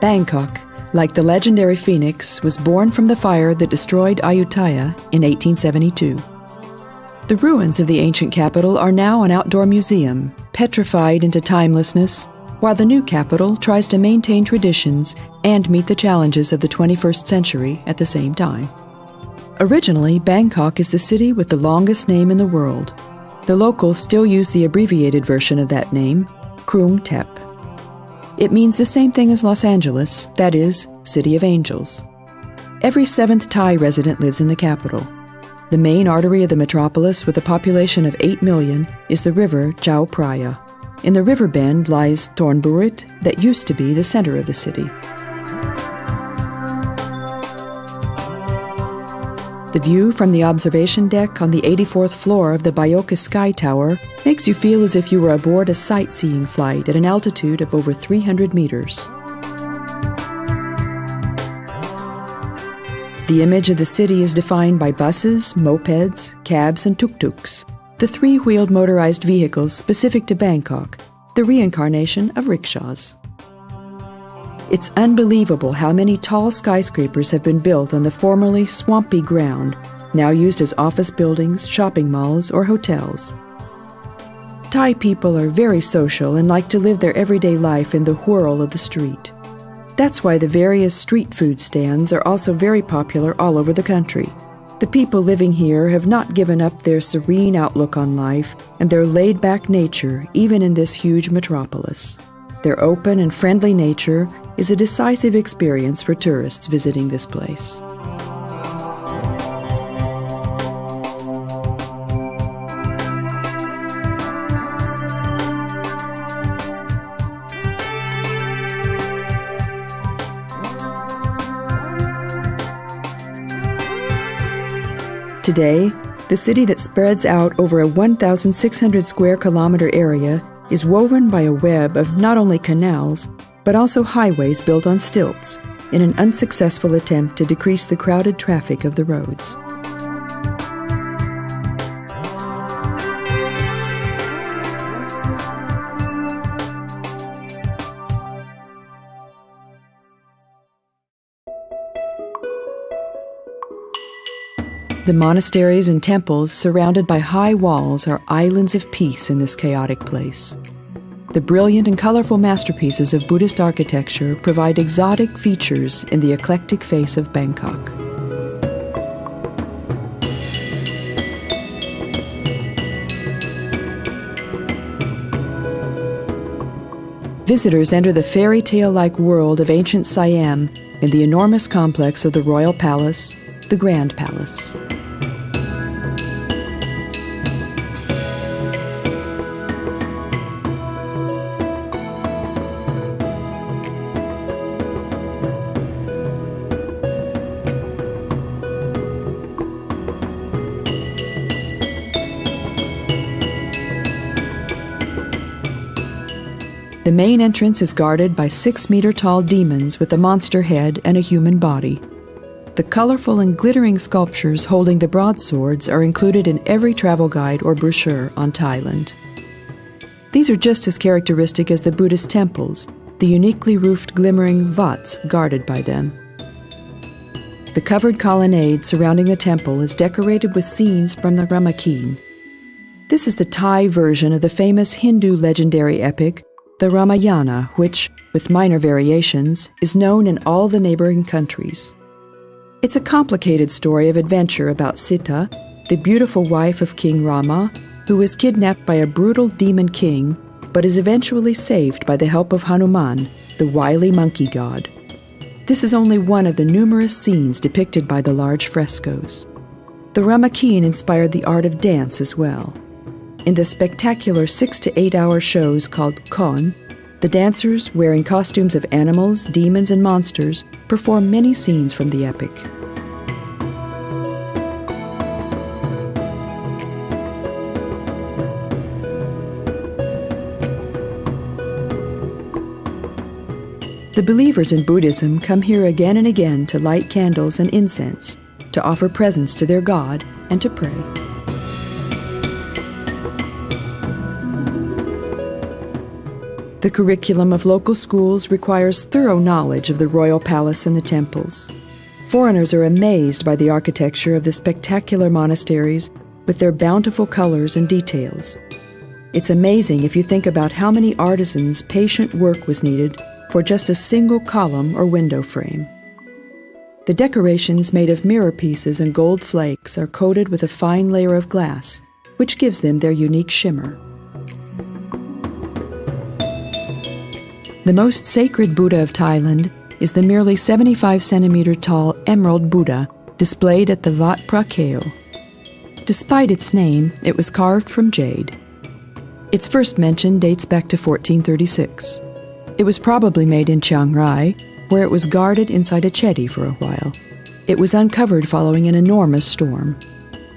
Bangkok, like the legendary phoenix, was born from the fire that destroyed Ayutthaya in 1872. The ruins of the ancient capital are now an outdoor museum, petrified into timelessness, while the new capital tries to maintain traditions and meet the challenges of the 21st century at the same time. Originally, Bangkok is the city with the longest name in the world. The locals still use the abbreviated version of that name, Krung Thep. It means the same thing as Los Angeles, that is, City of Angels. Every seventh Thai resident lives in the capital. The main artery of the metropolis, with a population of 8 million, is the river Cho Praya. In the river bend lies Thornburit, that used to be the center of the city. The view from the observation deck on the 84th floor of the Bangkok Sky Tower makes you feel as if you were aboard a sightseeing flight at an altitude of over 300 meters. The image of the city is defined by buses, mopeds, cabs, and tuk-tuks, the three-wheeled motorized vehicles specific to Bangkok, the reincarnation of rickshaws. It's unbelievable how many tall skyscrapers have been built on the formerly swampy ground, now used as office buildings, shopping malls, or hotels. Thai people are very social and like to live their everyday life in the whirl of the street. That's why the various street food stands are also very popular all over the country. The people living here have not given up their serene outlook on life and their laid-back nature even in this huge metropolis. Their open and friendly nature is a decisive experience for tourists visiting this place. Today, the city that spreads out over a 1,600 square kilometer area is woven by a web of not only canals, but also highways built on stilts in an unsuccessful attempt to decrease the crowded traffic of the roads. The monasteries and temples surrounded by high walls are islands of peace in this chaotic place. The brilliant and colorful masterpieces of Buddhist architecture provide exotic features in the eclectic face of Bangkok. Visitors enter the fairy tale-like world of ancient Siam in the enormous complex of the Royal Palace, the Grand Palace. The main entrance is guarded by 6-meter-tall demons with a monster head and a human body. The colorful and glittering sculptures holding the broadswords are included in every travel guide or brochure on Thailand. These are just as characteristic as the Buddhist temples, the uniquely roofed glimmering vats guarded by them. The covered colonnade surrounding the temple is decorated with scenes from the Ramakien. This is the Thai version of the famous Hindu legendary epic, the Ramayana, which, with minor variations, is known in all the neighboring countries. It's a complicated story of adventure about Sita, the beautiful wife of King Rama, who was kidnapped by a brutal demon king, but is eventually saved by the help of Hanuman, the wily monkey god. This is only one of the numerous scenes depicted by the large frescoes. The Ramakien inspired the art of dance as well. In the spectacular 6 to 8 hour shows called Kon, the dancers, wearing costumes of animals, demons, and monsters, perform many scenes from the epic. The believers in Buddhism come here again and again to light candles and incense, to offer presents to their God, and to pray. The curriculum of local schools requires thorough knowledge of the royal palace and the temples. Foreigners are amazed by the architecture of the spectacular monasteries with their bountiful colors and details. It's amazing if you think about how many artisans' patient work was needed for just a single column or window frame. The decorations made of mirror pieces and gold flakes are coated with a fine layer of glass, which gives them their unique shimmer. The most sacred Buddha of Thailand is the merely 75-centimeter tall Emerald Buddha displayed at the Wat Phra Kaeo. Despite its name, it was carved from jade. Its first mention dates back to 1436. It was probably made in Chiang Rai, where it was guarded inside a chetty for a while. It was uncovered following an enormous storm.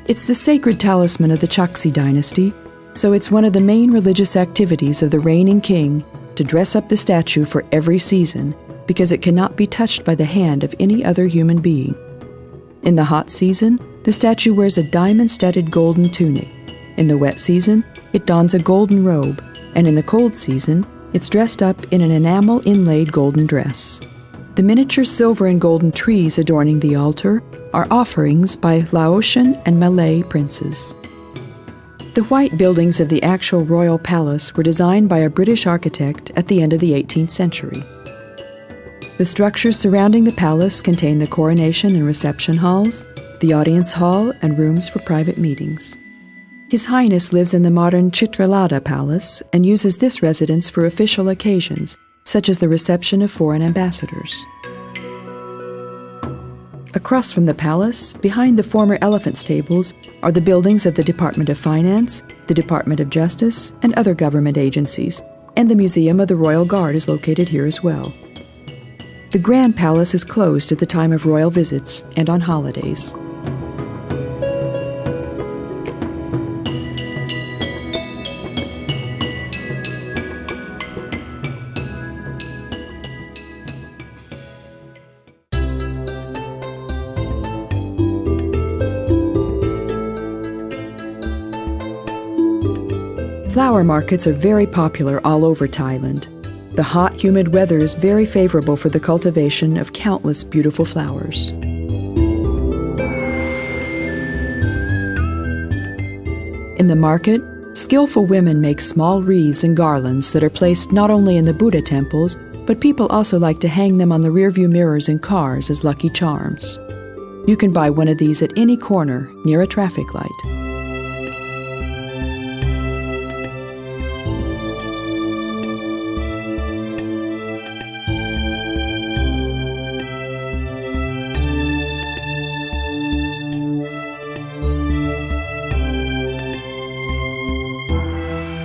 It's the sacred talisman of the Chaksi dynasty, so it's one of the main religious activities of the reigning king to dress up the statue for every season because it cannot be touched by the hand of any other human being. In the hot season, the statue wears a diamond-studded golden tunic. In the wet season, it dons a golden robe, and in the cold season, it's dressed up in an enamel-inlaid golden dress. The miniature silver and golden trees adorning the altar are offerings by Laotian and Malay princes. The white buildings of the actual royal palace were designed by a British architect at the end of the 18th century. The structures surrounding the palace contain the coronation and reception halls, the audience hall, and rooms for private meetings. His Highness lives in the modern Chitralada Palace and uses this residence for official occasions, such as the reception of foreign ambassadors. Across from the palace, behind the former elephant stables, are the buildings of the Department of Finance, the Department of Justice, and other government agencies, and the Museum of the Royal Guard is located here as well. The Grand Palace is closed at the time of royal visits and on holidays. Flower markets are very popular all over Thailand. The hot, humid weather is very favorable for the cultivation of countless beautiful flowers. In the market, skillful women make small wreaths and garlands that are placed not only in the Buddha temples, but people also like to hang them on the rearview mirrors in cars as lucky charms. You can buy one of these at any corner near a traffic light.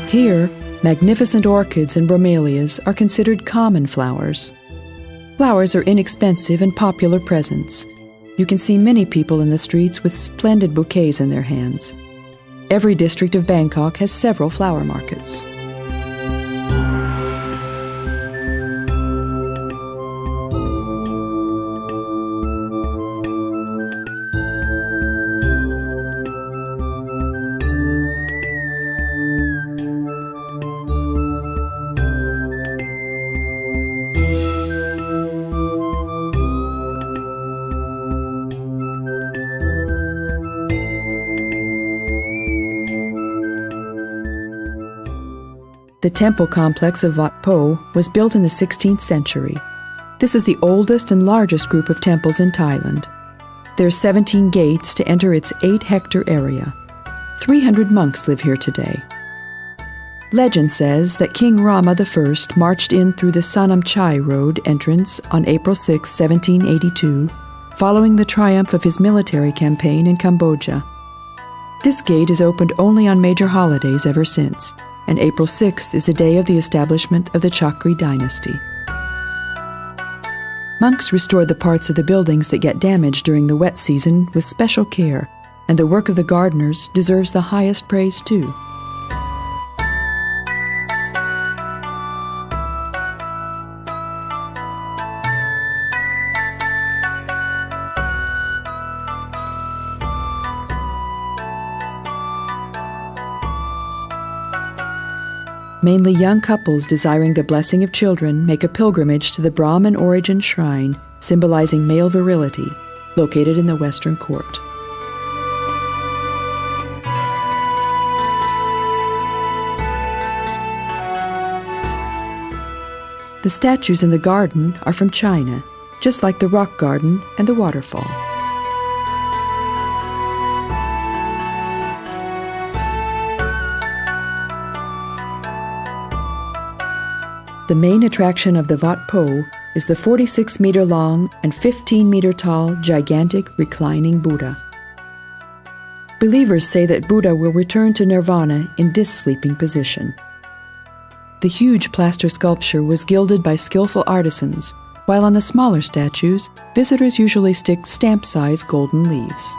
Here, magnificent orchids and bromelias are considered common flowers. Flowers are inexpensive and popular presents. You can see many people in the streets with splendid bouquets in their hands. Every district of Bangkok has several flower markets. The temple complex of Wat Po was built in the 16th century. This is the oldest and largest group of temples in Thailand. There are 17 gates to enter its 8-hectare area. 300 monks live here today. Legend says that King Rama I marched in through the Sanam Chai Road entrance on April 6, 1782, following the triumph of his military campaign in Cambodia. This gate is opened only on major holidays ever since, and April 6th is the day of the establishment of the Chakri dynasty. Monks restore the parts of the buildings that get damaged during the wet season with special care, and the work of the gardeners deserves the highest praise too. Mainly young couples desiring the blessing of children make a pilgrimage to the Brahmin origin shrine symbolizing male virility, located in the Western Court. The statues in the garden are from China, just like the rock garden and the waterfall. The main attraction of the Wat Po is the 46-meter-long and 15-meter-tall gigantic reclining Buddha. Believers say that Buddha will return to nirvana in this sleeping position. The huge plaster sculpture was gilded by skillful artisans, while on the smaller statues, visitors usually stick stamp-sized golden leaves.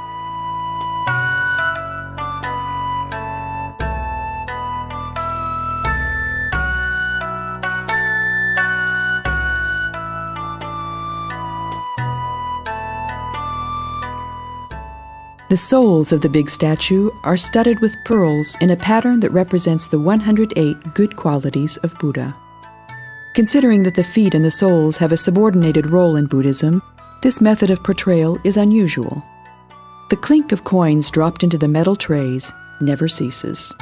The soles of the big statue are studded with pearls in a pattern that represents the 108 good qualities of Buddha. Considering that the feet and the soles have a subordinated role in Buddhism, this method of portrayal is unusual. The clink of coins dropped into the metal trays never ceases.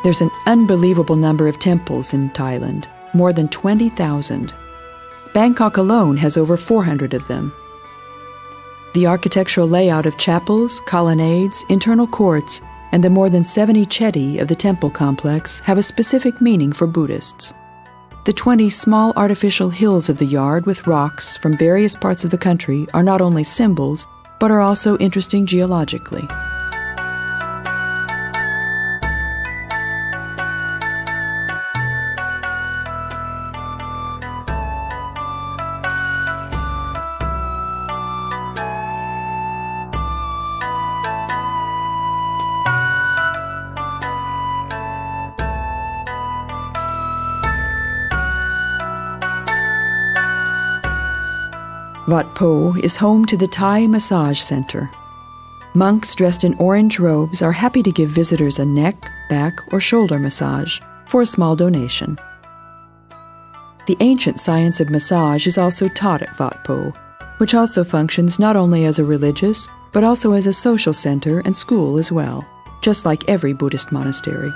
There's an unbelievable number of temples in Thailand, more than 20,000. Bangkok alone has over 400 of them. The architectural layout of chapels, colonnades, internal courts, and the more than 70 chedi of the temple complex have a specific meaning for Buddhists. The 20 small artificial hills of the yard with rocks from various parts of the country are not only symbols, but are also interesting geologically. Wat Po is home to the Thai Massage Center. Monks dressed in orange robes are happy to give visitors a neck, back, or shoulder massage for a small donation. The ancient science of massage is also taught at Wat Po, which also functions not only as a religious, but also as a social center and school as well, just like every Buddhist monastery.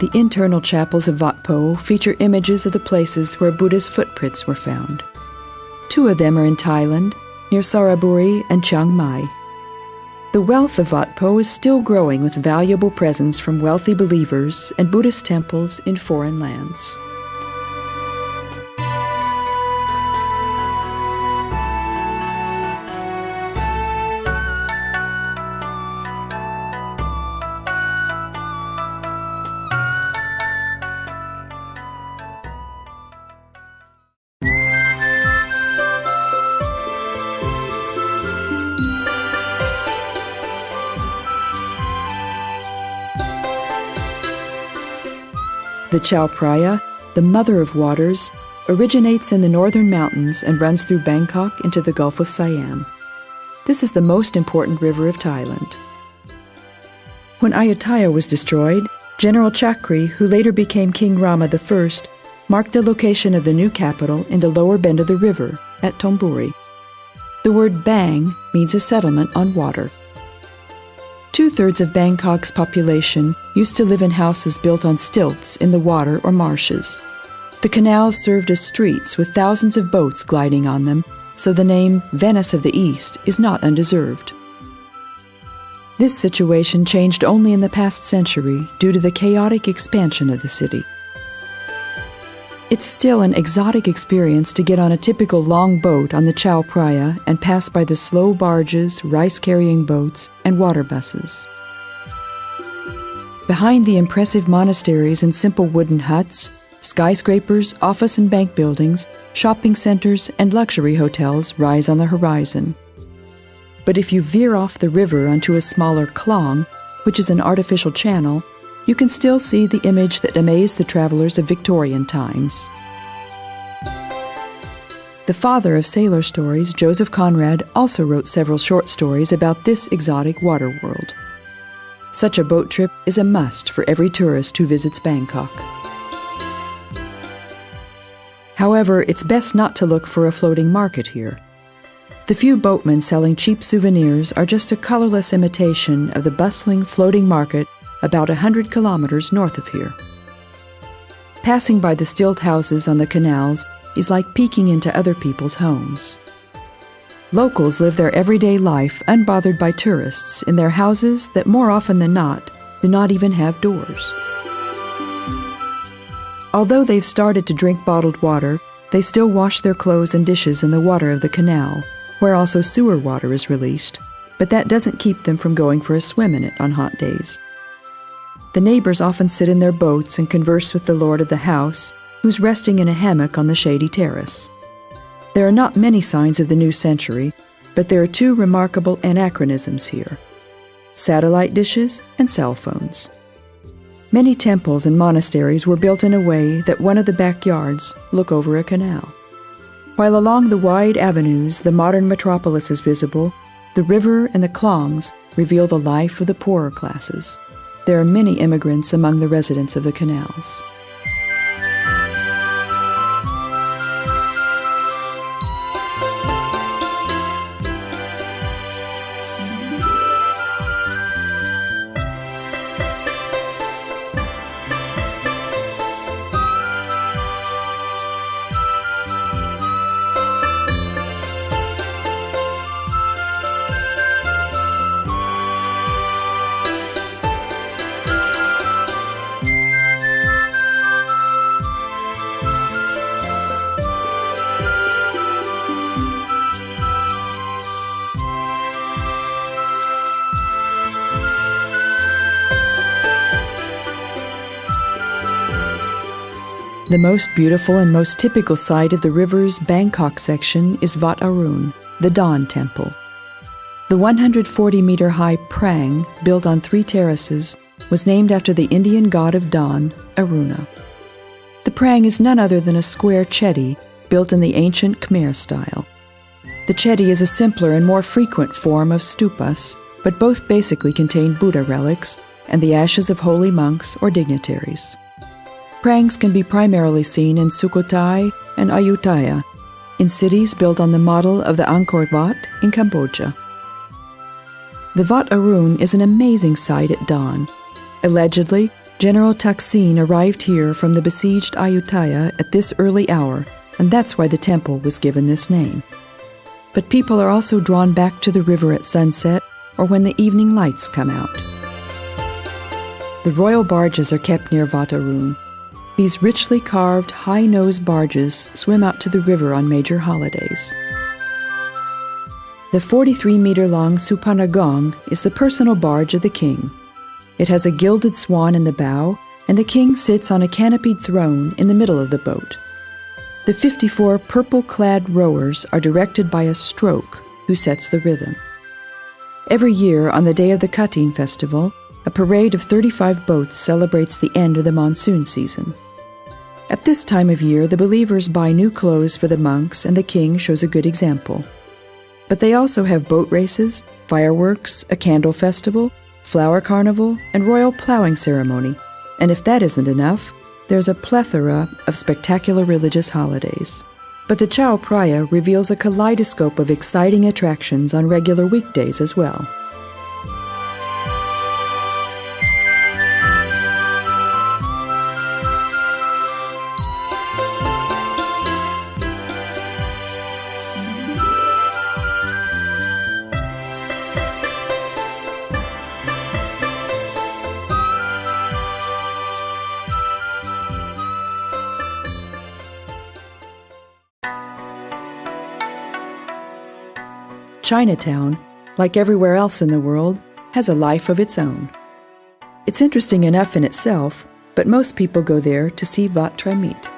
The internal chapels of Wat Po feature images of the places where Buddha's footprints were found. 2 of them are in Thailand, near Saraburi and Chiang Mai. The wealth of Wat Po is still growing with valuable presents from wealthy believers and Buddhist temples in foreign lands. The Cho Praya, the Mother of Waters, originates in the northern mountains and runs through Bangkok into the Gulf of Siam. This is the most important river of Thailand. When Ayutthaya was destroyed, General Chakri, who later became King Rama I, marked the location of the new capital in the lower bend of the river, at Thonburi. The word Bang means a settlement on water. 2/3 of Bangkok's population used to live in houses built on stilts in the water or marshes. The canals served as streets with thousands of boats gliding on them, so the name Venice of the East is not undeserved. This situation changed only in the past century due to the chaotic expansion of the city. It's still an exotic experience to get on a typical long boat on the Cho Praya and pass by the slow barges, rice-carrying boats, and water buses. Behind the impressive monasteries and simple wooden huts, skyscrapers, office and bank buildings, shopping centers, and luxury hotels rise on the horizon. But if you veer off the river onto a smaller klong, which is an artificial channel, you can still see the image that amazed the travelers of Victorian times. The father of sailor stories, Joseph Conrad, also wrote several short stories about this exotic water world. Such a boat trip is a must for every tourist who visits Bangkok. However, it's best not to look for a floating market here. The few boatmen selling cheap souvenirs are just a colorless imitation of the bustling floating market about 100 kilometers north of here. Passing by the stilt houses on the canals is like peeking into other people's homes. Locals live their everyday life unbothered by tourists in their houses that more often than not do not even have doors. Although they've started to drink bottled water, they still wash their clothes and dishes in the water of the canal, where also sewer water is released, but that doesn't keep them from going for a swim in it on hot days. The neighbors often sit in their boats and converse with the lord of the house, who's resting in a hammock on the shady terrace. There are not many signs of the new century, but there are two remarkable anachronisms here: satellite dishes and cell phones. Many temples and monasteries were built in a way that one of the backyards look over a canal. While along the wide avenues the modern metropolis is visible, the river and the klongs reveal the life of the poorer classes. There are many immigrants among the residents of the canals. The most beautiful and most typical site of the river's Bangkok section is Wat Arun, the Dawn Temple. The 140-meter-high prang, built on 3 terraces, was named after the Indian god of dawn, Aruna. The prang is none other than a square chedi built in the ancient Khmer style. The chedi is a simpler and more frequent form of stupas, but both basically contain Buddha relics and the ashes of holy monks or dignitaries. Prangs can be primarily seen in Sukhothai and Ayutthaya, in cities built on the model of the Angkor Wat in Cambodia. The Wat Arun is an amazing sight at dawn. Allegedly, General Thaksin arrived here from the besieged Ayutthaya at this early hour, and that's why the temple was given this name. But people are also drawn back to the river at sunset or when the evening lights come out. The royal barges are kept near Wat Arun. These richly carved, high-nosed barges swim out to the river on major holidays. The 43-meter-long Supanagong is the personal barge of the king. It has a gilded swan in the bow, and the king sits on a canopied throne in the middle of the boat. The 54 purple-clad rowers are directed by a stroke who sets the rhythm. Every year, on the day of the Katin festival, a parade of 35 boats celebrates the end of the monsoon season. At this time of year, the believers buy new clothes for the monks, and the king shows a good example. But they also have boat races, fireworks, a candle festival, flower carnival, and royal plowing ceremony. And if that isn't enough, there's a plethora of spectacular religious holidays. But the Cho Praya reveals a kaleidoscope of exciting attractions on regular weekdays as well. Chinatown, like everywhere else in the world, has a life of its own. It's interesting enough in itself, but most people go there to see Wat Tramit.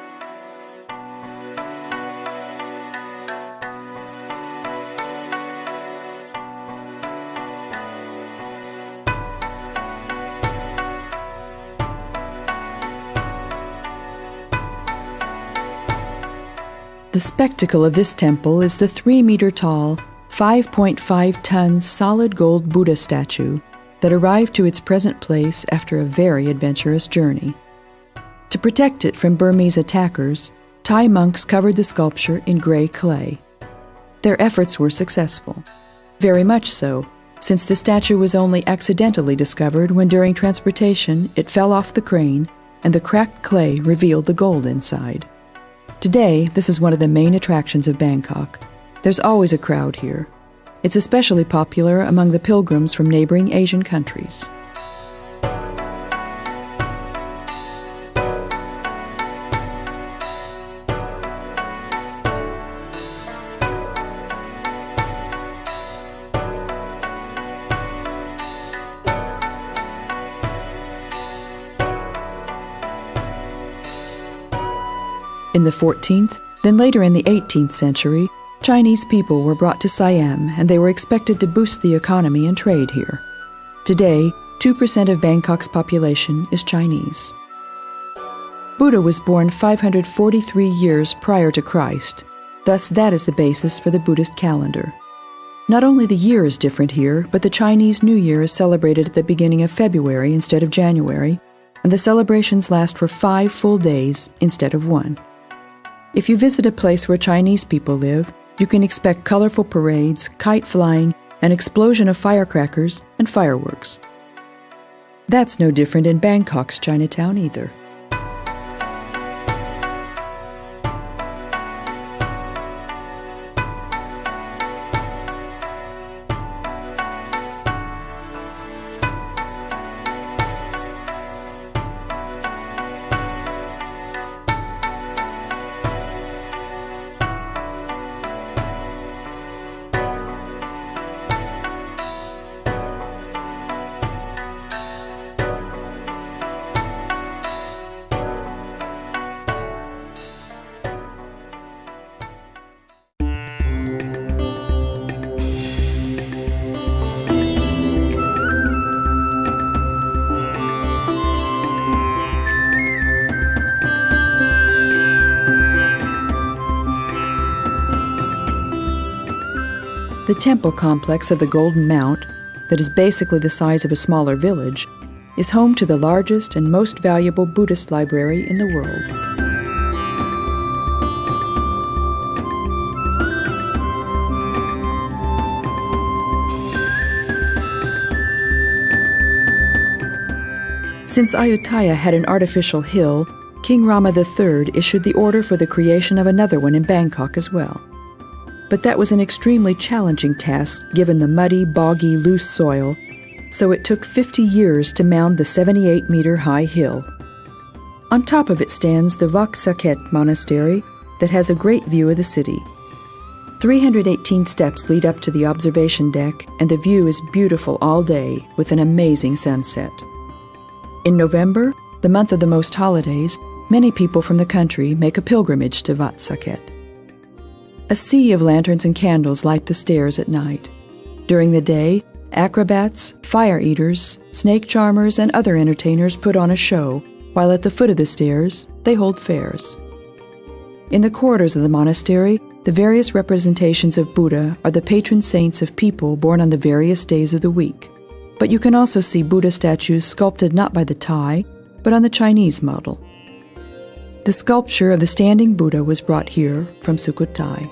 The spectacle of this temple is the 3-meter-tall, 5.5-ton solid gold Buddha statue that arrived to its present place after a very adventurous journey. To protect it from Burmese attackers, Thai monks covered the sculpture in gray clay. Their efforts were successful. Very much so, since the statue was only accidentally discovered when during transportation it fell off the crane and the cracked clay revealed the gold inside. Today, this is one of the main attractions of Bangkok. There's always a crowd here. It's especially popular among the pilgrims from neighboring Asian countries. In the 14th, then later in the 18th century, Chinese people were brought to Siam and they were expected to boost the economy and trade here. Today, 2% of Bangkok's population is Chinese. Buddha was born 543 years prior to Christ, thus that is the basis for the Buddhist calendar. Not only the year is different here, but the Chinese New Year is celebrated at the beginning of February instead of January, and the celebrations last for 5 full days instead of 1. If you visit a place where Chinese people live, you can expect colorful parades, kite flying, an explosion of firecrackers, and fireworks. That's no different in Bangkok's Chinatown either. The temple complex of the Golden Mount, that is basically the size of a smaller village, is home to the largest and most valuable Buddhist library in the world. Since Ayutthaya had an artificial hill, King Rama III issued the order for the creation of another one in Bangkok as well. But that was an extremely challenging task given the muddy, boggy, loose soil, so it took 50 years to mound the 78-meter-high hill. On top of it stands the Vak Saket monastery that has a great view of the city. 318 steps lead up to the observation deck, and the view is beautiful all day with an amazing sunset. In November, the month of the most holidays, many people from the country make a pilgrimage to Vak Saket. A sea of lanterns and candles light the stairs at night. During the day, acrobats, fire eaters, snake charmers, and other entertainers put on a show, while at the foot of the stairs, they hold fairs. In the corridors of the monastery, the various representations of Buddha are the patron saints of people born on the various days of the week. But you can also see Buddha statues sculpted not by the Thai, but on the Chinese model. The sculpture of the standing Buddha was brought here from Sukhothai.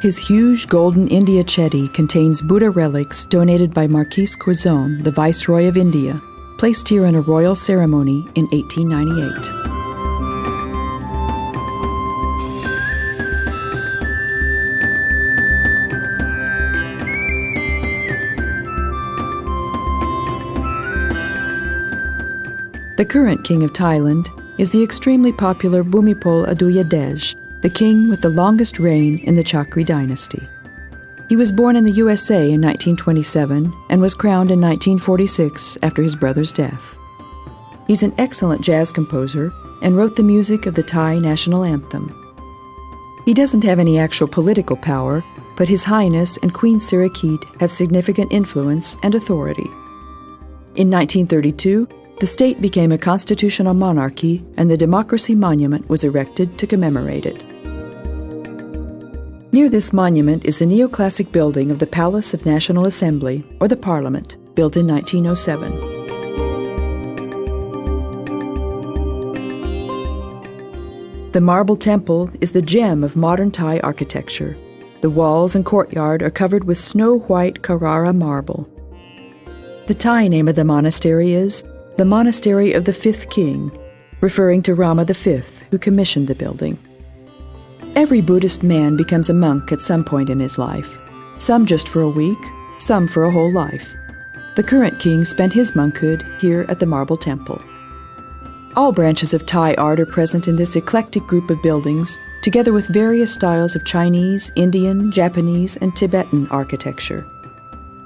His huge golden India chetty contains Buddha relics donated by Marquis Curzon, the Viceroy of India, placed here in a royal ceremony in 1898. The current king of Thailand is the extremely popular Bhumibol Adulyadej, the king with the longest reign in the Chakri dynasty. He was born in the USA in 1927 and was crowned in 1946 after his brother's death. He's an excellent jazz composer and wrote the music of the Thai national anthem. He doesn't have any actual political power, but His Highness and Queen Sirikit have significant influence and authority. In 1932, the state became a constitutional monarchy, and the Democracy Monument was erected to commemorate it. Near this monument is the neoclassic building of the Palace of National Assembly, or the Parliament, built in 1907. The Marble Temple is the gem of modern Thai architecture. The walls and courtyard are covered with snow-white Carrara marble. The Thai name of the monastery is the Monastery of the Fifth King, referring to Rama V, who commissioned the building. Every Buddhist man becomes a monk at some point in his life, some just for a week, some for a whole life. The current king spent his monkhood here at the Marble Temple. All branches of Thai art are present in this eclectic group of buildings, together with various styles of Chinese, Indian, Japanese, and Tibetan architecture.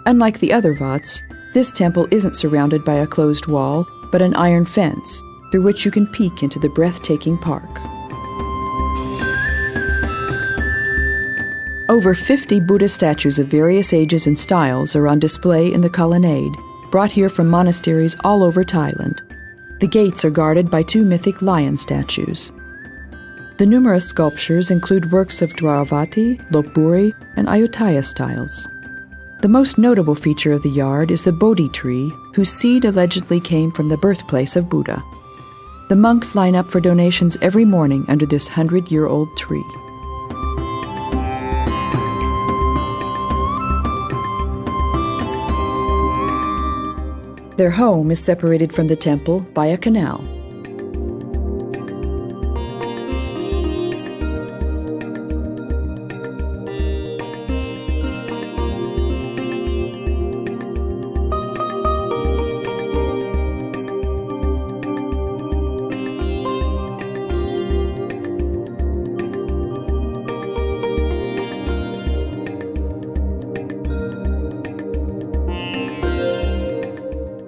Unlike the other Vats, this temple isn't surrounded by a closed wall, but an iron fence, through which you can peek into the breathtaking park. Over 50 Buddha statues of various ages and styles are on display in the colonnade, brought here from monasteries all over Thailand. The gates are guarded by 2 mythic lion statues. The numerous sculptures include works of Dwaravati, Lopburi, and Ayutthaya styles. The most notable feature of the yard is the Bodhi tree, whose seed allegedly came from the birthplace of Buddha. The monks line up for donations every morning under this 100-year-old tree. Their home is separated from the temple by a canal.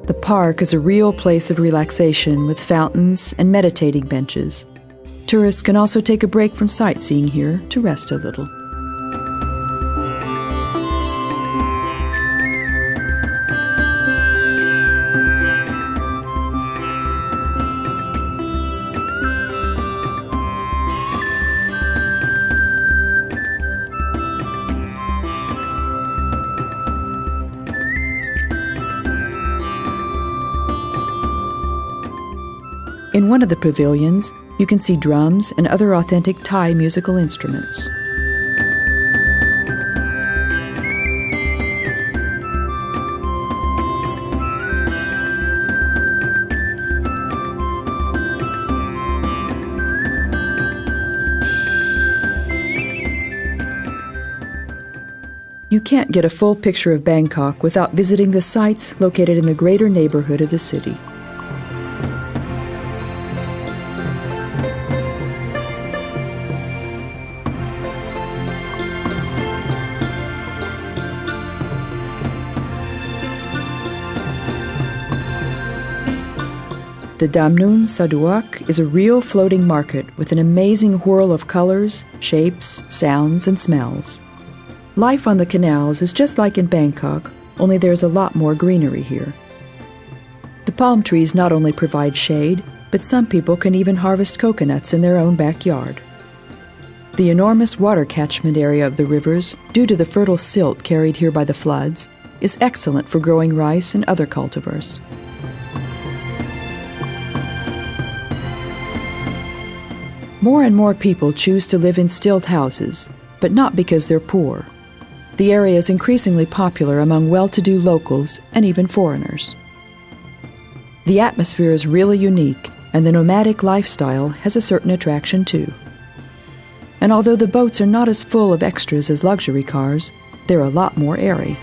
The park is a real place of relaxation with fountains and meditating benches. Tourists can also take a break from sightseeing here to rest a little. In one of the pavilions, you can see drums and other authentic Thai musical instruments. You can't get a full picture of Bangkok without visiting the sites located in the greater neighborhood of the city. The Damnun Saduak is a real floating market with an amazing whirl of colors, shapes, sounds, and smells. Life on the canals is just like in Bangkok, only there's a lot more greenery here. The palm trees not only provide shade, but some people can even harvest coconuts in their own backyard. The enormous water catchment area of the rivers, due to the fertile silt carried here by the floods, is excellent for growing rice and other cultivars. More and more people choose to live in stilt houses, but not because they're poor. The area is increasingly popular among well-to-do locals and even foreigners. The atmosphere is really unique, and the nomadic lifestyle has a certain attraction too. And although the boats are not as full of extras as luxury cars, they're a lot more airy.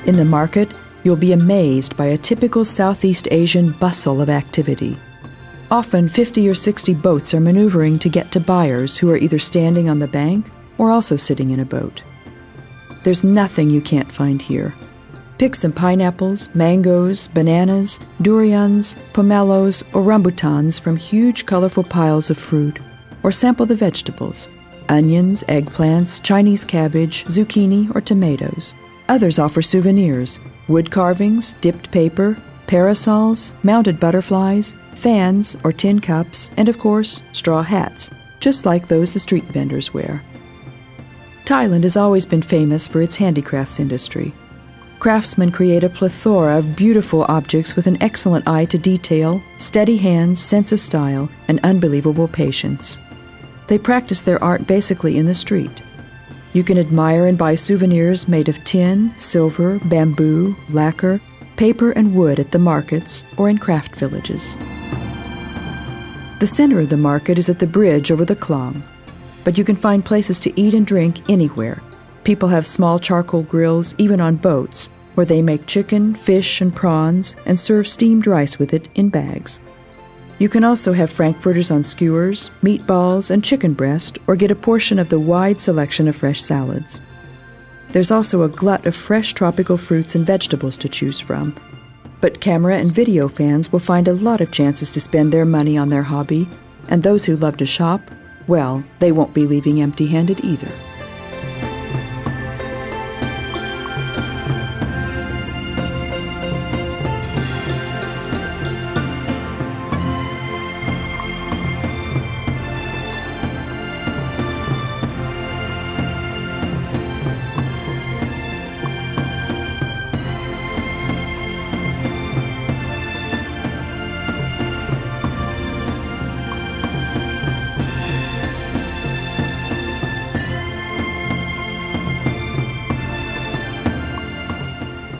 In In the market, you'll be amazed by a typical Southeast Asian bustle of activity. Often 50 or 60 boats are maneuvering to get to buyers who are either standing on the bank or also sitting in a boat. There's nothing you can't find here. Pick some pineapples, mangoes, bananas, durians, pomelos, or rambutans from huge colorful piles of fruit, or sample the vegetables: onions, eggplants, Chinese cabbage, zucchini, or tomatoes. Others offer souvenirs: wood carvings, dipped paper, parasols, mounted butterflies, fans or tin cups, and of course, straw hats, just like those the street vendors wear. Thailand has always been famous for its handicrafts industry. Craftsmen create a plethora of beautiful objects with an excellent eye to detail, steady hands, sense of style, and unbelievable patience. They practice their art basically in the street. You can admire and buy souvenirs made of tin, silver, bamboo, lacquer, paper, and wood at the markets or in craft villages. The center of the market is at the bridge over the Klang, but you can find places to eat and drink anywhere. People have small charcoal grills, even on boats, where they make chicken, fish, and prawns and serve steamed rice with it in bags. You can also have frankfurters on skewers, meatballs, and chicken breast, or get a portion of the wide selection of fresh salads. There's also a glut of fresh tropical fruits and vegetables to choose from. But camera and video fans will find a lot of chances to spend their money on their hobby, and those who love to shop, well, they won't be leaving empty-handed either.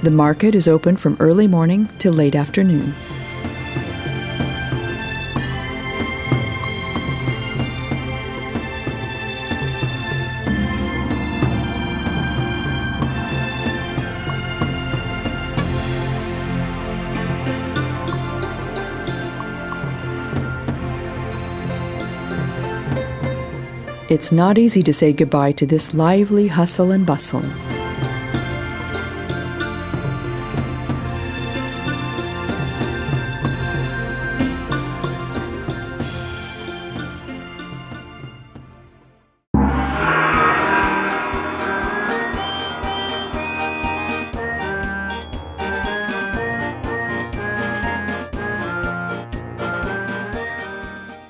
The market is open from early morning till late afternoon. It's not easy to say goodbye to this lively hustle and bustle.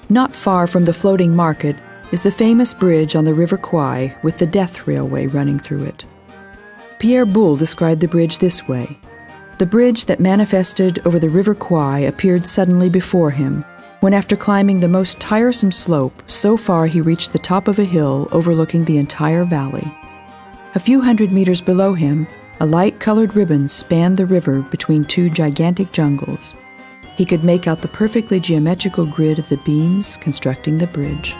Not far from the floating market is the famous bridge on the River Kwai with the Death Railway running through it. Pierre Boulle described the bridge this way: "The bridge that manifested over the River Kwai appeared suddenly before him, when after climbing the most tiresome slope, so far he reached the top of a hill overlooking the entire valley. A few hundred meters below him, a light-colored ribbon spanned the river between two gigantic jungles. He could make out the perfectly geometrical grid of the beams constructing the bridge."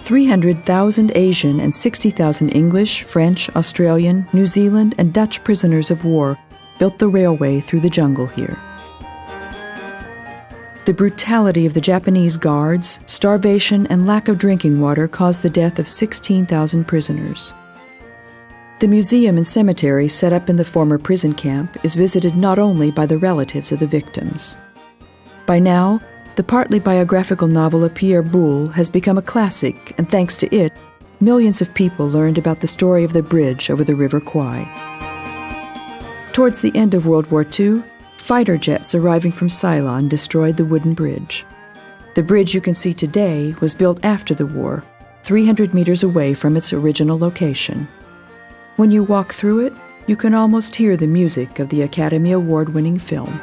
300,000 Asian and 60,000 English, French, Australian, New Zealand, and Dutch prisoners of war built the railway through the jungle here. The brutality of the Japanese guards, starvation, and lack of drinking water caused the death of 16,000 prisoners. The museum and cemetery set up in the former prison camp is visited not only by the relatives of the victims. By now, the partly biographical novel of Pierre Boulle has become a classic, and thanks to it, millions of people learned about the story of the bridge over the River Kwai. Towards the end of World War II, fighter jets arriving from Ceylon destroyed the wooden bridge. The bridge you can see today was built after the war, 300 meters away from its original location. When you walk through it, you can almost hear the music of the Academy Award-winning film.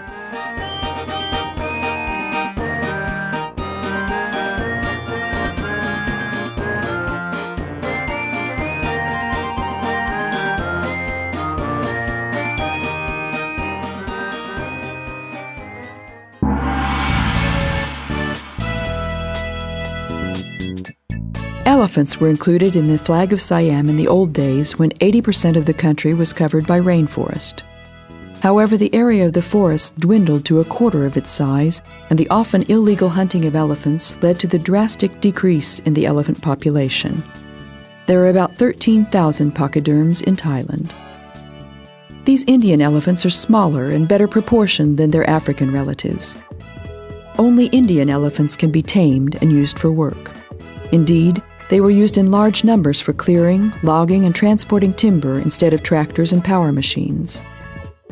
Elephants were included in the flag of Siam in the old days when 80% of the country was covered by rainforest. However, the area of the forest dwindled to a quarter of its size, and the often illegal hunting of elephants led to the drastic decrease in the elephant population. There are about 13,000 pachyderms in Thailand. These Indian elephants are smaller and better proportioned than their African relatives. Only Indian elephants can be tamed and used for work. Indeed, they were used in large numbers for clearing, logging, and transporting timber instead of tractors and power machines.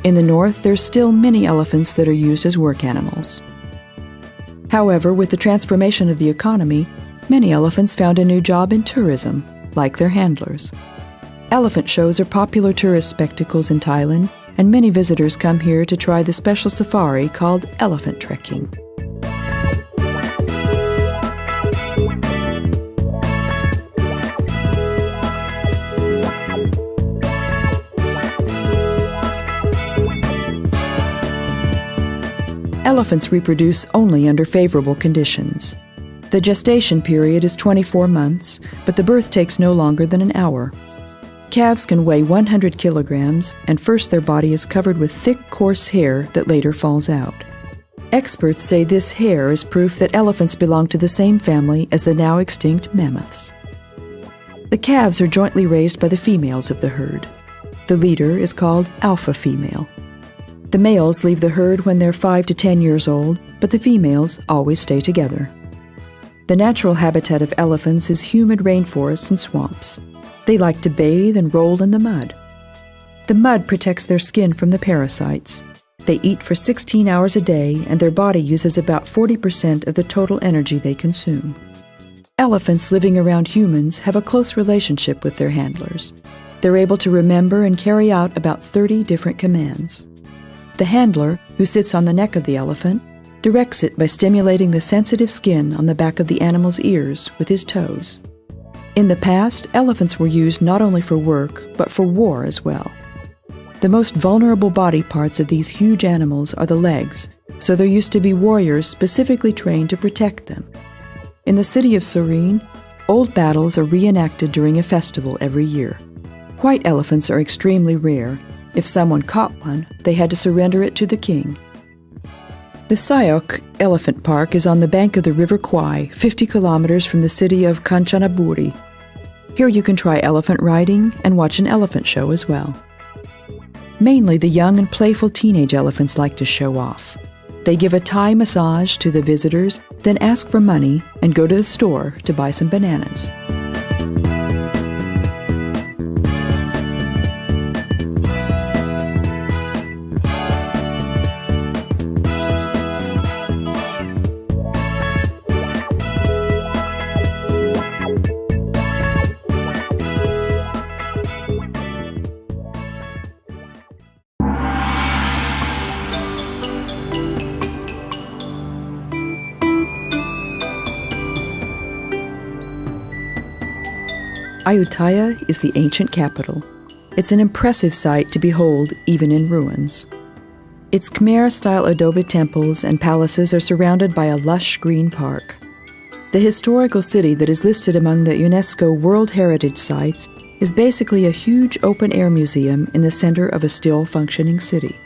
In the north, there are still many elephants that are used as work animals. However, with the transformation of the economy, many elephants found a new job in tourism, like their handlers. Elephant shows are popular tourist spectacles in Thailand, and many visitors come here to try the special safari called elephant trekking. Elephants reproduce only under favorable conditions. The gestation period is 24 months, but the birth takes no longer than an hour. Calves can weigh 100 kilograms, and first their body is covered with thick, coarse hair that later falls out. Experts say this hair is proof that elephants belong to the same family as the now extinct mammoths. The calves are jointly raised by the females of the herd. The leader is called alpha female. The males leave the herd when they're 5 to 10 years old, but the females always stay together. The natural habitat of elephants is humid rainforests and swamps. They like to bathe and roll in the mud. The mud protects their skin from the parasites. They eat for 16 hours a day, and their body uses about 40% of the total energy they consume. Elephants living around humans have a close relationship with their handlers. They're able to remember and carry out about 30 different commands. The handler, who sits on the neck of the elephant, directs it by stimulating the sensitive skin on the back of the animal's ears with his toes. In the past, elephants were used not only for work, but for war as well. The most vulnerable body parts of these huge animals are the legs, so there used to be warriors specifically trained to protect them. In the city of Surin, old battles are reenacted during a festival every year. White elephants are extremely rare. If someone caught one, they had to surrender it to the king. The Sayok Elephant Park is on the bank of the River Kwai, 50 kilometers from the city of Kanchanaburi. Here you can try elephant riding and watch an elephant show as well. Mainly the young and playful teenage elephants like to show off. They give a Thai massage to the visitors, then ask for money and go to the store to buy some bananas. Ayutthaya is the ancient capital. It's an impressive sight to behold even in ruins. Its Khmer-style adobe temples and palaces are surrounded by a lush green park. The historical city that is listed among the UNESCO World Heritage Sites is basically a huge open-air museum in the center of a still functioning city.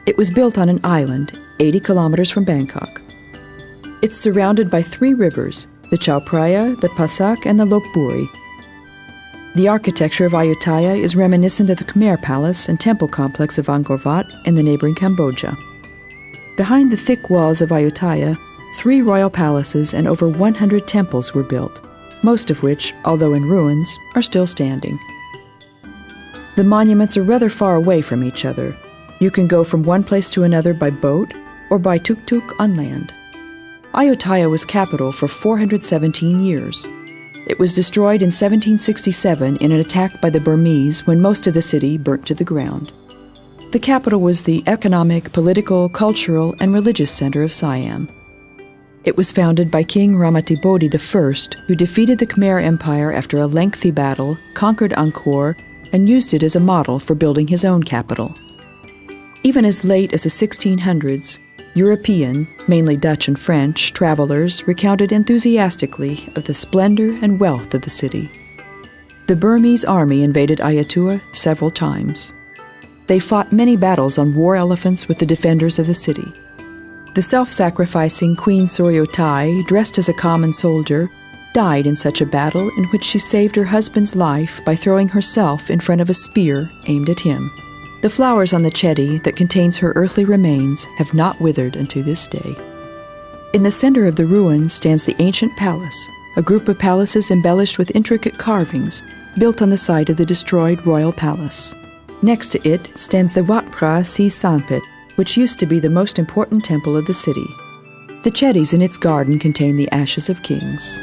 It was built on an island 80 kilometers from Bangkok. It's surrounded by 3 rivers, the Cho Praya, the Passak, and the Lopburi. The architecture of Ayutthaya is reminiscent of the Khmer Palace and temple complex of Angkor Wat in the neighboring Cambodia. Behind the thick walls of Ayutthaya, 3 royal palaces and over 100 temples were built, most of which, although in ruins, are still standing. The monuments are rather far away from each other. You can go from one place to another by boat or by tuk-tuk on land. Ayutthaya was capital for 417 years. It was destroyed in 1767 in an attack by the Burmese when most of the city burnt to the ground. The capital was the economic, political, cultural, and religious center of Siam. It was founded by King Ramatibodi I, who defeated the Khmer Empire after a lengthy battle, conquered Angkor, and used it as a model for building his own capital. Even as late as the 1600s, European, mainly Dutch and French, travelers recounted enthusiastically of the splendor and wealth of the city. The Burmese army invaded Ayutthaya several times. They fought many battles on war elephants with the defenders of the city. The self-sacrificing Queen Ayutthaya, dressed as a common soldier, died in such a battle in which she saved her husband's life by throwing herself in front of a spear aimed at him. The flowers on the chetty that contains her earthly remains have not withered unto this day. In the center of the ruins stands the ancient palace, a group of palaces embellished with intricate carvings, built on the site of the destroyed royal palace. Next to it stands the Wat Phra Si Sanpit, which used to be the most important temple of the city. The chetties in its garden contain the ashes of kings.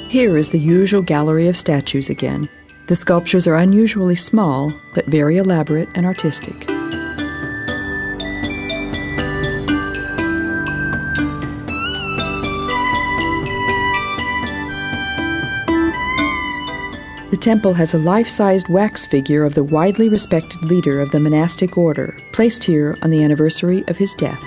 Here is the usual gallery of statues again. The sculptures are unusually small, but very elaborate and artistic. The temple has a life-sized wax figure of the widely respected leader of the monastic order, placed here on the anniversary of his death.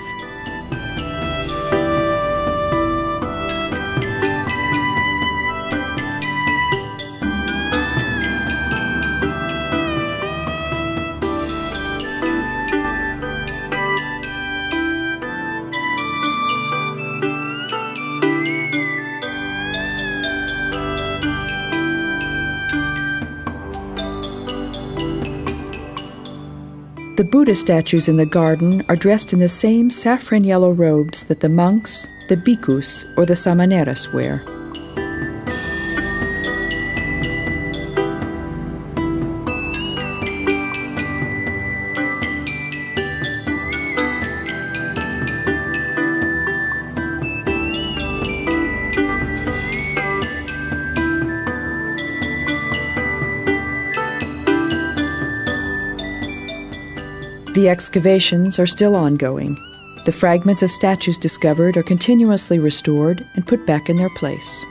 The Buddha statues in the garden are dressed in the same saffron yellow robes that the monks, the bhikkhus, or the samaneras wear. The excavations are still ongoing. The fragments of statues discovered are continuously restored and put back in their place.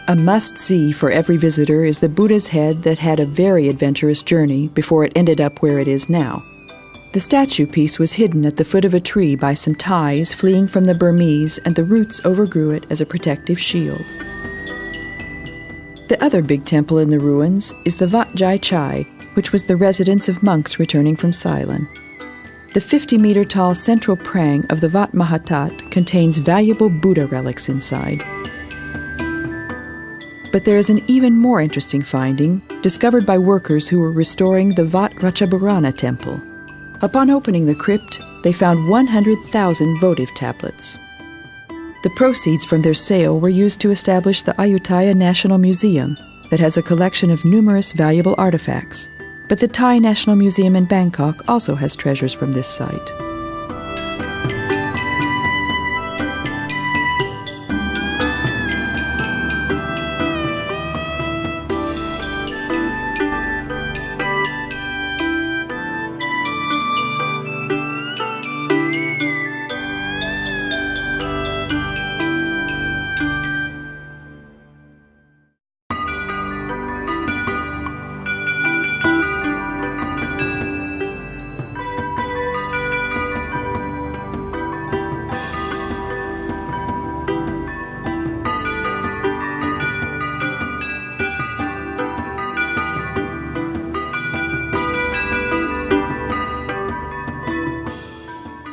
A must-see for every visitor is the Buddha's head that had a very adventurous journey before it ended up where it is now. The statue piece was hidden at the foot of a tree by some Thais fleeing from the Burmese, and the roots overgrew it as a protective shield. The other big temple in the ruins is the Wat Jai Chai, which was the residence of monks returning from Ceylon. The 50-meter-tall central prang of the Wat Mahatat contains valuable Buddha relics inside. But there is an even more interesting finding, discovered by workers who were restoring the Wat Ratchaburana temple. Upon opening the crypt, they found 100,000 votive tablets. The proceeds from their sale were used to establish the Ayutthaya National Museum that has a collection of numerous valuable artifacts. But the Thai National Museum in Bangkok also has treasures from this site.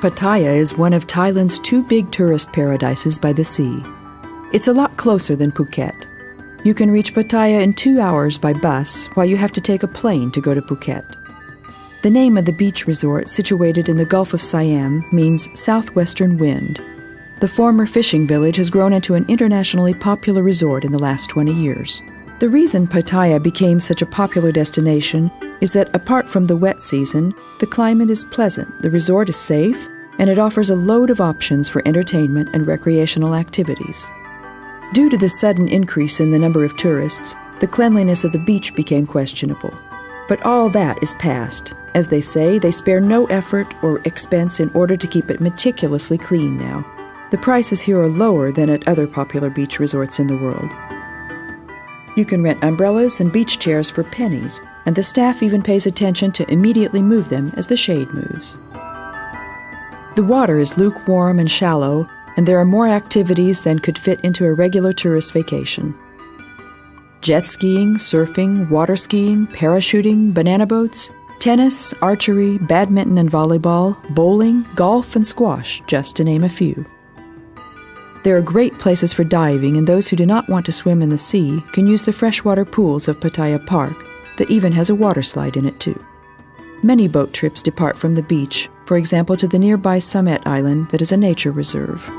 Pattaya is one of Thailand's two big tourist paradises by the sea. It's a lot closer than Phuket. You can reach Pattaya in 2 hours by bus, while you have to take a plane to go to Phuket. The name of the beach resort, situated in the Gulf of Siam, means southwestern wind. The former fishing village has grown into an internationally popular resort in the last 20 years. The reason Pattaya became such a popular destination is that apart from the wet season, the climate is pleasant, the resort is safe, and it offers a load of options for entertainment and recreational activities. Due to the sudden increase in the number of tourists, the cleanliness of the beach became questionable. But all that is past. As they say, they spare no effort or expense in order to keep it meticulously clean now. The prices here are lower than at other popular beach resorts in the world. You can rent umbrellas and beach chairs for pennies, and the staff even pays attention to immediately move them as the shade moves. The water is lukewarm and shallow, and there are more activities than could fit into a regular tourist vacation. Jet skiing, surfing, water skiing, parachuting, banana boats, tennis, archery, badminton and volleyball, bowling, golf and squash, just to name a few. There are great places for diving, and those who do not want to swim in the sea can use the freshwater pools of Pattaya Park that even has a water slide in it too. Many boat trips depart from the beach, for example to the nearby Summit Island that is a nature reserve.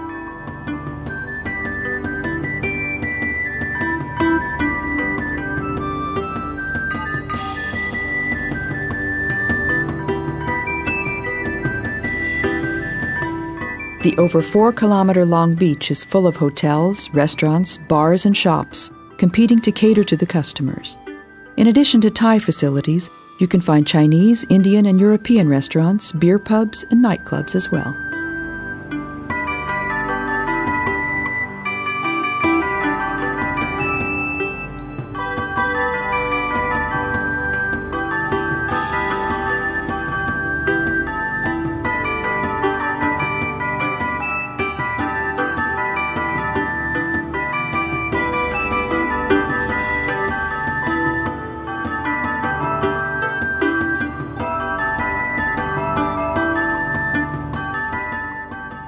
The over 4-kilometer-long beach is full of hotels, restaurants, bars, and shops, competing to cater to the customers. In addition to Thai facilities, you can find Chinese, Indian, and European restaurants, beer pubs, and nightclubs as well.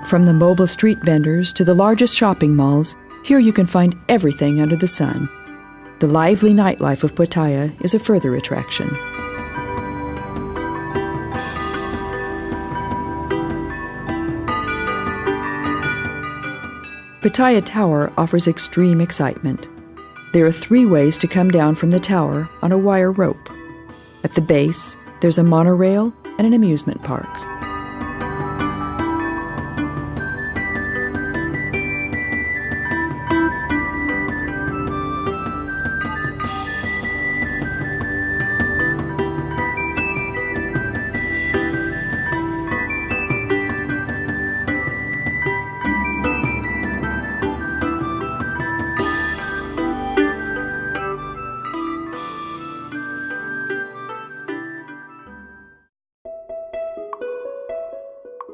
From the mobile street vendors to the largest shopping malls, here you can find everything under the sun. The lively nightlife of Pattaya is a further attraction. Pattaya Tower offers extreme excitement. There are 3 ways to come down from the tower on a wire rope. At the base, there's a monorail and an amusement park.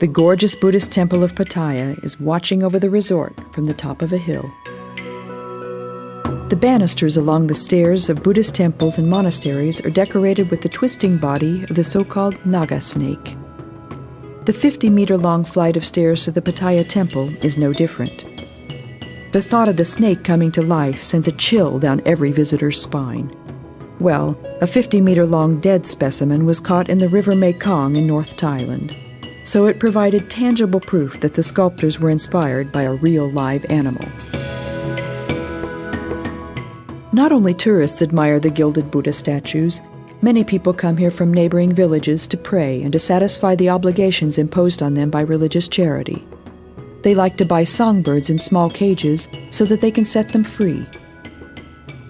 The gorgeous Buddhist temple of Pattaya is watching over the resort from the top of a hill. The banisters along the stairs of Buddhist temples and monasteries are decorated with the twisting body of the so-called Naga snake. The 50-meter-long flight of stairs to the Pattaya temple is no different. The thought of the snake coming to life sends a chill down every visitor's spine. Well, a 50-meter-long dead specimen was caught in the River Mekong in North Thailand. So it provided tangible proof that the sculptors were inspired by a real live animal. Not only tourists admire the gilded Buddha statues, many people come here from neighboring villages to pray and to satisfy the obligations imposed on them by religious charity. They like to buy songbirds in small cages so that they can set them free.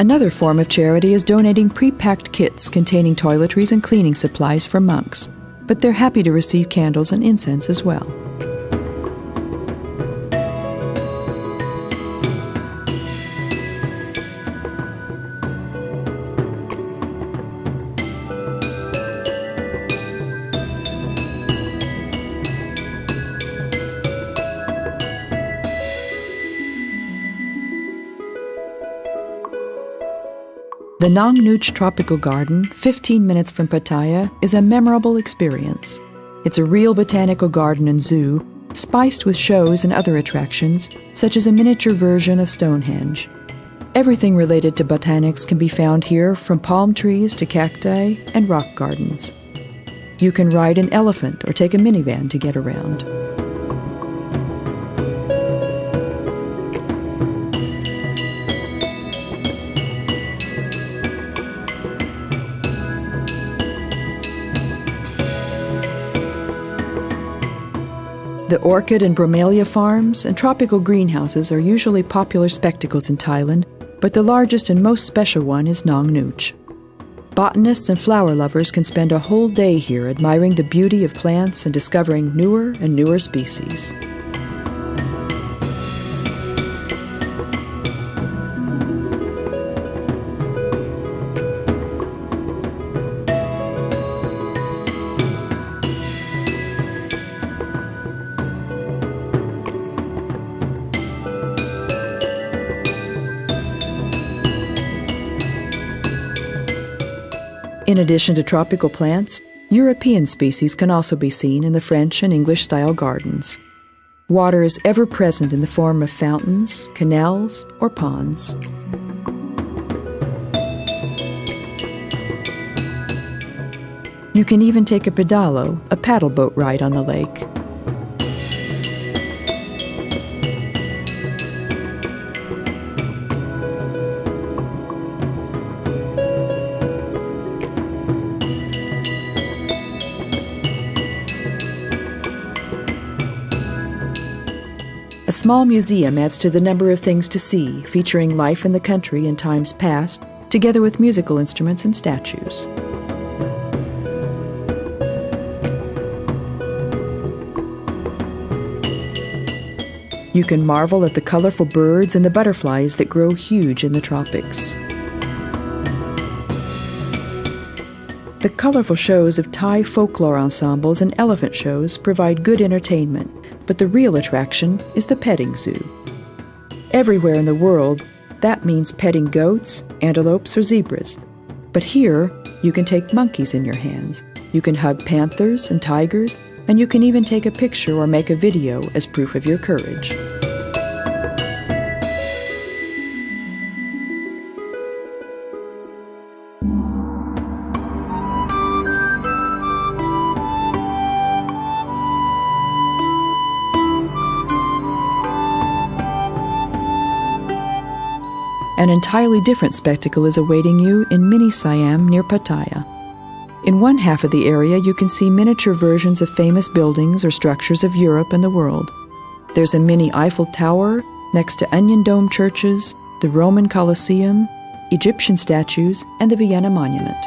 Another form of charity is donating pre-packed kits containing toiletries and cleaning supplies for monks, but they're happy to receive candles and incense as well. The Nong Nooch Tropical Garden, 15 minutes from Pattaya, is a memorable experience. It's a real botanical garden and zoo, spiced with shows and other attractions, such as a miniature version of Stonehenge. Everything related to botanics can be found here, from palm trees to cacti and rock gardens. You can ride an elephant or take a minivan to get around. The orchid and bromelia farms and tropical greenhouses are usually popular spectacles in Thailand, but the largest and most special one is Nong Nooch. Botanists and flower lovers can spend a whole day here admiring the beauty of plants and discovering newer and newer species. In addition to tropical plants, European species can also be seen in the French and English-style gardens. Water is ever present in the form of fountains, canals, or ponds. You can even take a pedalo, a paddle boat ride on the lake. A small museum adds to the number of things to see, featuring life in the country in times past, together with musical instruments and statues. You can marvel at the colorful birds and the butterflies that grow huge in the tropics. The colorful shows of Thai folklore ensembles and elephant shows provide good entertainment, but the real attraction is the petting zoo. Everywhere in the world, that means petting goats, antelopes, or zebras. But here, you can take monkeys in your hands. You can hug panthers and tigers, and you can even take a picture or make a video as proof of your courage. An entirely different spectacle is awaiting you in Mini Siam near Pattaya. In one half of the area, you can see miniature versions of famous buildings or structures of Europe and the world. There's a mini Eiffel Tower next to onion dome churches, the Roman Colosseum, Egyptian statues, and the Vienna Monument.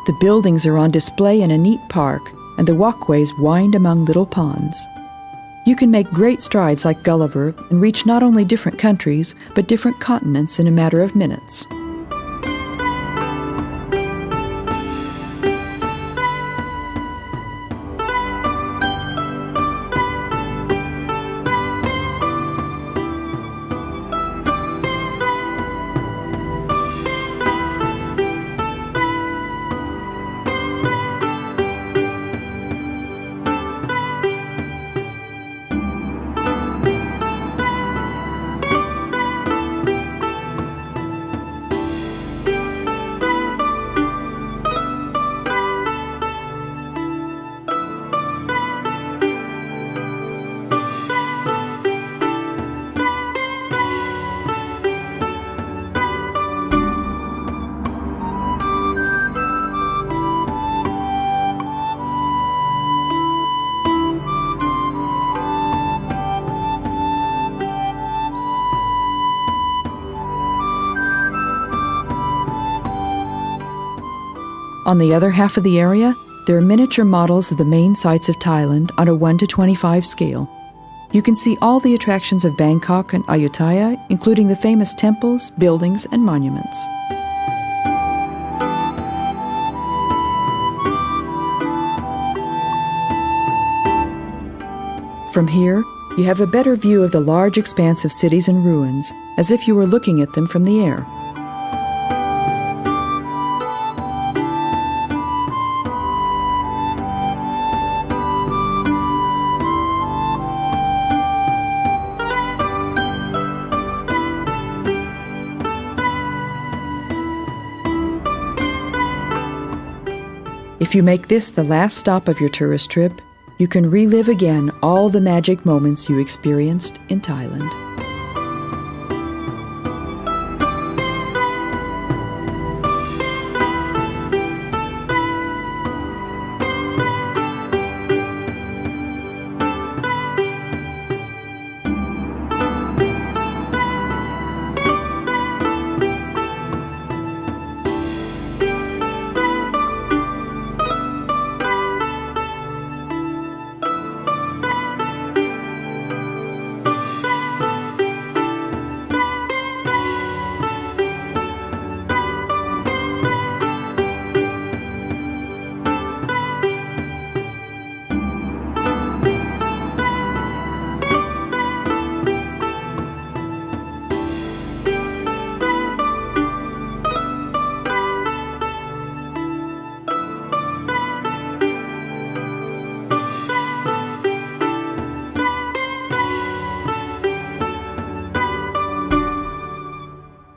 The buildings are on display in a neat park, and the walkways wind among little ponds. You can make great strides like Gulliver and reach not only different countries, but different continents in a matter of minutes. On the other half of the area, there are miniature models of the main sites of Thailand on a 1:25 scale. You can see all the attractions of Bangkok and Ayutthaya, including the famous temples, buildings, and monuments. From here, You have a better view of the large expanse of cities and ruins, as if you were looking at them from the air. If you make this the last stop of your tourist trip, you can relive again all the magic moments you experienced in Thailand.